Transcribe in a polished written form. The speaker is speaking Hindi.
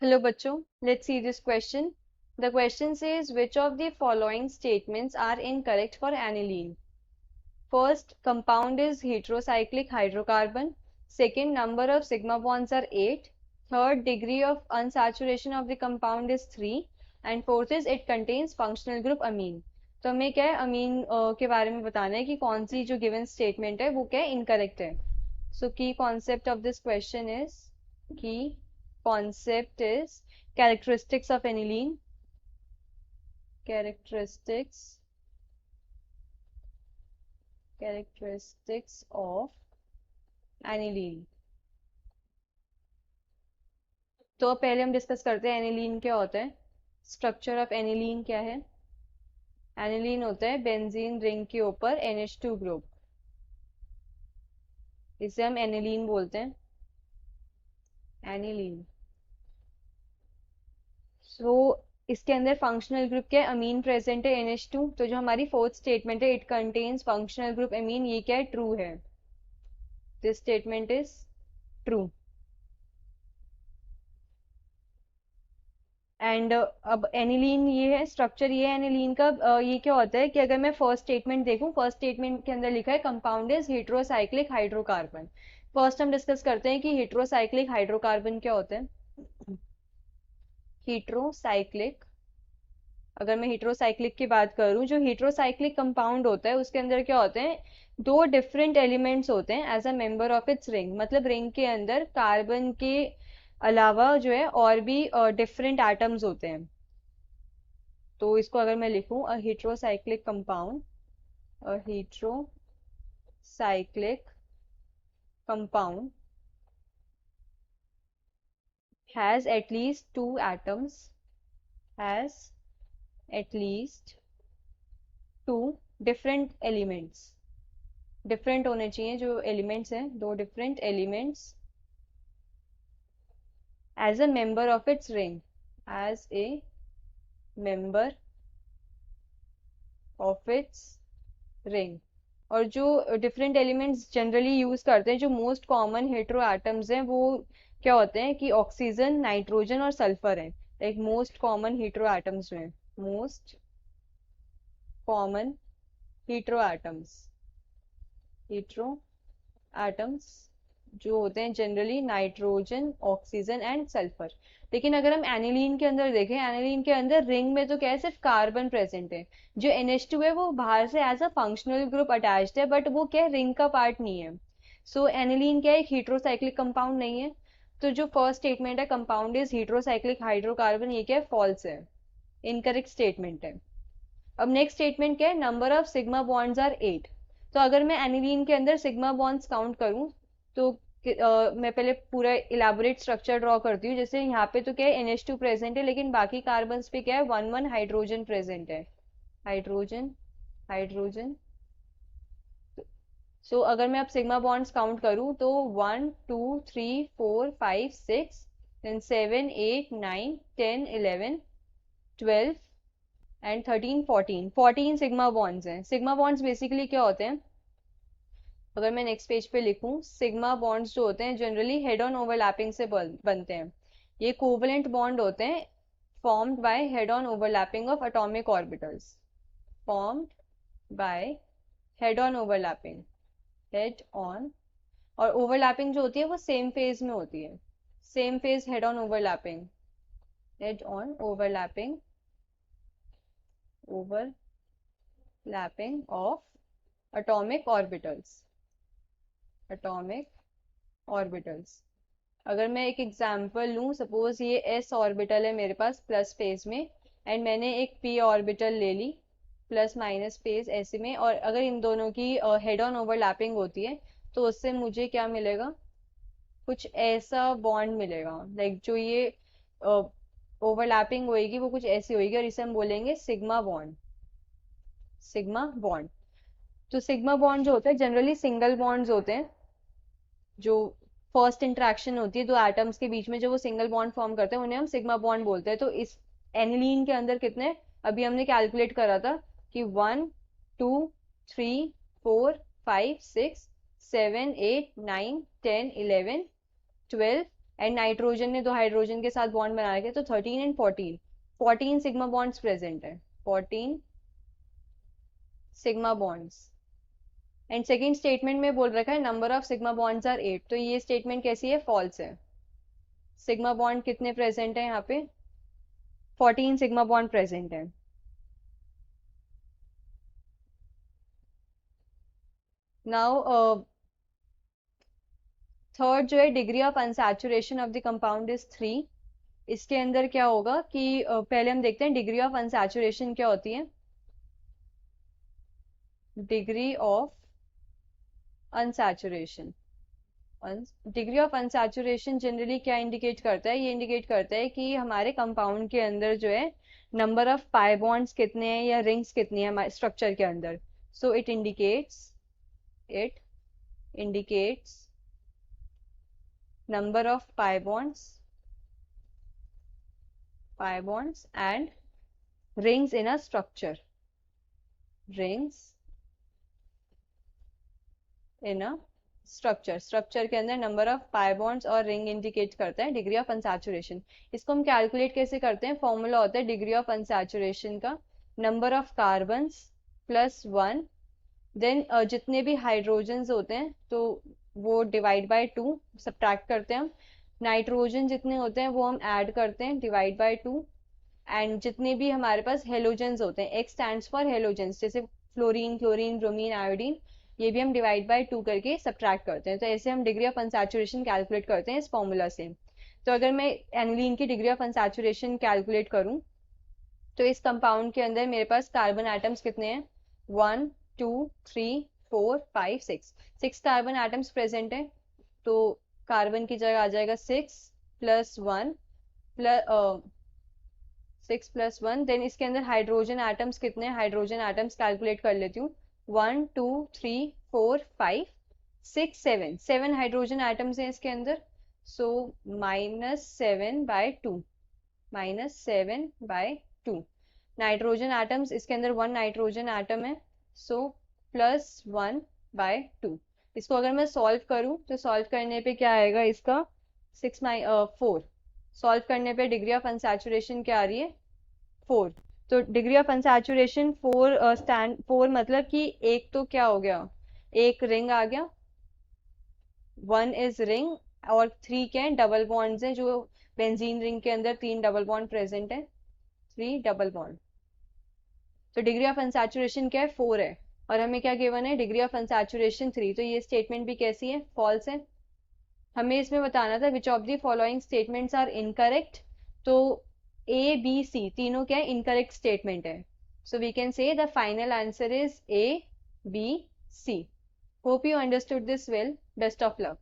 Hello, bachcho. Let's see this question. The question says, which of the following statements are incorrect for aniline? First, compound is heterocyclic hydrocarbon. Second, number of sigma bonds are 8. Third, degree of unsaturation of the compound is 3. And fourth is it contains functional group amine. तो हमें क्या है अमीन के बारे में बताना है कि कौन सी जो गिवन स्टेटमेंट है वो क्या है इनकरेक्ट है. So key concept of this question is key concept is characteristics of aniline. Characteristics of aniline. तो पहले हम डिस्कस करते हैं एनिलीन क्या होता है. स्ट्रक्चर ऑफ एनिलीन क्या है. एनिलीन होता है बेंजीन रिंग के ऊपर NH2 ग्रुप, इसे हम एनिलीन बोलते हैं. एनिलीन. सो इसके अंदर फंक्शनल ग्रुप क्या है अमीन प्रेजेंट है NH2. तो जो हमारी फोर्थ स्टेटमेंट है इट कंटेन्स फंक्शनल ग्रुप अमीन, ये क्या है ट्रू है. This statement is true. And अब एनिलीन ये है स्ट्रक्चर, ये है एनिलीन का. ये क्या होता है कि अगर मैं फर्स्ट स्टेटमेंट देखूं, फर्स्ट स्टेटमेंट के अंदर लिखा है compound is heterocyclic hydrocarbon. First हम डिस्कस करते हैं कि हेट्रोसाइक्लिक हाइड्रोकार्बन क्या होते हैं. हेट्रोसाइक्लिक, अगर मैं हेट्रोसाइक्लिक की बात करूं, जो हेट्रोसाइक्लिक कंपाउंड होता है उसके अंदर क्या होते हैं दो डिफरेंट एलिमेंट्स होते हैं as a member of its ring. मतलब रिंग के अंदर कार्बन के अलावा जो है और भी डिफरेंट एटम्स होते हैं. तो इसको अगर मैं लिखूं a heterocyclic compound, a heterocyclic compound has at least two atoms, has at least two different elements. Different होने चाहिए जो एलिमेंट्स हैं, दो different elements as a member of its ring, as a member of its ring. और जो डिफरेंट एलिमेंट्स जनरली यूज करते हैं, जो मोस्ट कॉमन हेट्रो एटम्स हैं, वो क्या होते हैं कि ऑक्सीजन, नाइट्रोजन और सल्फर हैं. Like most common hetero atoms में मोस्ट कॉमन हेट्रो एटम्स जो होते हैं generally nitrogen, oxygen and sulphur. लेकिन अगर हम एनिलीन के अंदर देखें, एनिलीन के अंदर रिंग में तो क्या है सिर्फ कार्बन प्रेजेंट है. जो NH2 है वो बाहर से as a functional group attached है, बट वो क्या है रिंग का पार्ट नहीं है. सो एनिलीन क्या है एक हेट्रोसाइक्लिक कंपाउंड नहीं है. तो जो फर्स्ट स्टेटमेंट है कंपाउंड इज हेट्रोसाइक्लिक हाइड्रोकार्बन, ये क्या है फॉल्स है, इनकरेक्ट स्टेटमेंट है. अब नेक्स्ट स्टेटमेंट क्या है number of sigma bonds are 8. तो अगर मैं एनिलीन के अंदर सिग्मा बॉन्ड्स काउंट करूं तो मैं पहले पूरा इलेबोरेट स्ट्रक्चर ड्रॉ करती हूँ. जैसे यहाँ पे तो क्या है NH2 प्रेजेंट है, लेकिन बाकी कार्बन पे क्या है 1 हाइड्रोजन प्रेजेंट है. Hydrogen hydrogen. सो अगर मैं अब सिग्मा बॉन्ड्स काउंट करूँ तो 1 2 3 4 5 6 then 7 8 9 10 11 12 एंड 13 14 सिग्मा बॉन्ड्स हैं. सिग्मा बॉन्ड्स बेसिकली क्या होते हैं, अगर मैं नेक्स्ट पेज पे लिखूं, सिग्मा बॉन्ड्स जो होते हैं जनरली हेड ऑन ओवरलैपिंग से बनते हैं. ये कोवलेंट बॉन्ड होते हैं formed by head on overlapping of atomic orbitals. Formed by head on overlapping, head on. और ओवरलैपिंग जो होती है वो सेम फेज में होती है. Same phase head on overlapping, head on overlapping of atomic orbitals. अगर मैं एक एग्जांपल लूं, सपोज ये s ऑर्बिटल है मेरे पास प्लस फेज में, एंड मैंने एक p ऑर्बिटल ले ली प्लस माइनस फेज ऐसे में, और अगर इन दोनों की हेड ऑन ओवरलैपिंग होती है तो उससे मुझे क्या मिलेगा, कुछ ऐसा बॉन्ड मिलेगा. लाइक जो ये ओवरलैपिंग होएगी वो कुछ ऐसी होएगी, और इसे हम बोलेंगे सिग्मा बॉन्ड. Sigma bond. तो सिग्मा बॉन्ड जो होता है जनरली सिंगल बॉन्ड्स होते हैं. जो फर्स्ट इंटरेक्शन होती है दो एटम्स के बीच में, जो वो सिंगल बॉन्ड फॉर्म करते हैं उन्हें हम सिग्मा बॉन्ड बोलते हैं. तो इस एनिलीन के अंदर कितने, अभी हमने कैलकुलेट करा था कि 1 2 3 4 5 6 7 8 9 10 11 12 एंड नाइट्रोजन ने 2 हाइड्रोजन के साथ बॉन्ड बना रखे, तो 13 एंड 14 सिग्मा बॉन्ड्स प्रेजेंट है, 14 sigma bonds. And second statement में बोल रखा है number of sigma bonds are 8, तो ये स्टेटमेंट कैसी है, फॉल्स है। सिग्मा बॉन्ड कितने प्रेजेंट है यहाँ पे, 14 सिग्मा बॉन्ड प्रेजेंट है। नाउ थर्ड जो है, degree of unsaturation of the compound is 3। इसके अंदर क्या होगा कि पहले हम देखते हैं डिग्री ऑफ अनसैचुरेशन क्या होती है। Degree of unsaturation, degree of unsaturation generally क्या इंडिकेट करता है, ये इंडिकेट करता है कि हमारे कंपाउंड के अंदर जो है नंबर ऑफ पाई बॉन्ड्स कितने हैं या रिंग्स कितनी है हमारे स्ट्रक्चर के अंदर। So it indicates number of pi bonds and rings in a structure, structure के अंदर नंबर ऑफ पाई बॉन्ड्स और रिंग इंडिकेट करता है डिग्री ऑफ अनसैचुरेशन। इसको हम कैलकुलेट कैसे करते हैं, फॉर्मूला होता है डिग्री ऑफ अनसैचुरेशन का, number of carbons plus 1, then जितने भी हाइड्रोजन्स होते हैं तो वो डिवाइड बाय 2, सब्ट्रैक्ट करते हैं हम, नाइट्रोजन जितने होते हैं वो हम ऐड करते हैं, डिवाइड बाय 2, एंड जितने भी हमारे पास हेलोजेंस होते हैं, X स्टैंड्स फॉर हेलोजेंस, जैसे फ्लोरीन, क्लोरीन, ब्रोमीन, आयोडीन, ये भी हम डिवाइड बाय 2 करके सब्ट्रैक्ट करते हैं। तो ऐसे हम डिग्री ऑफ अनसैचुरेशन कैलकुलेट करते हैं इस फॉर्मूला से। तो अगर मैं एनिलीन की डिग्री ऑफ अनसैचुरेशन कैलकुलेट करूं तो इस कंपाउंड के अंदर मेरे पास कार्बन एटम्स कितने हैं, 1 2 3 4 5 6 कार्बन एटम्स प्रेजेंट है। तो कार्बन की जगह आ जाएगा 6 प्लस 1 देन इसके अंदर हाइड्रोजन एटम्स कितने हैं, हाइड्रोजन एटम्स कैलकुलेट कर लेती हूँ, 1 2 3 4 5 6 7 हाइड्रोजन एटम्स हैं इसके अंदर। सो -7/2 नाइट्रोजन एटम्स इसके अंदर 1 नाइट्रोजन एटम है, सो +1/2। इसको अगर मैं सॉल्व करूं तो सॉल्व करने पे क्या आएगा इसका, 4 सॉल्व करने पे डिग्री ऑफ अनसैचुरेशन क्या आ रही है, 4। तो डिग्री ऑफ अनसैचुरेशन 4 मतलब कि एक तो क्या हो गया, एक रिंग आ गया, 1 इज रिंग, और 3 क्या है, डबल बॉन्ड्स हैं, जो बेंजीन रिंग के अंदर 3 डबल बॉन्ड प्रेजेंट है, 3 डबल बॉन्ड। तो डिग्री ऑफ अनसैचुरेशन क्या है, 4 है, और हमें क्या गिवन है, डिग्री ऑफ अनसैचुरेशन 3। तो ये स्टेटमेंट भी कैसी है, फॉल्स है। हमें इसमें बताना था which of the following statements are incorrect. तो ए बी सी तीनों क्या है, इनकरेक्ट स्टेटमेंट है। So we can say the final answer is A B C। Hope you understood this well, best of luck.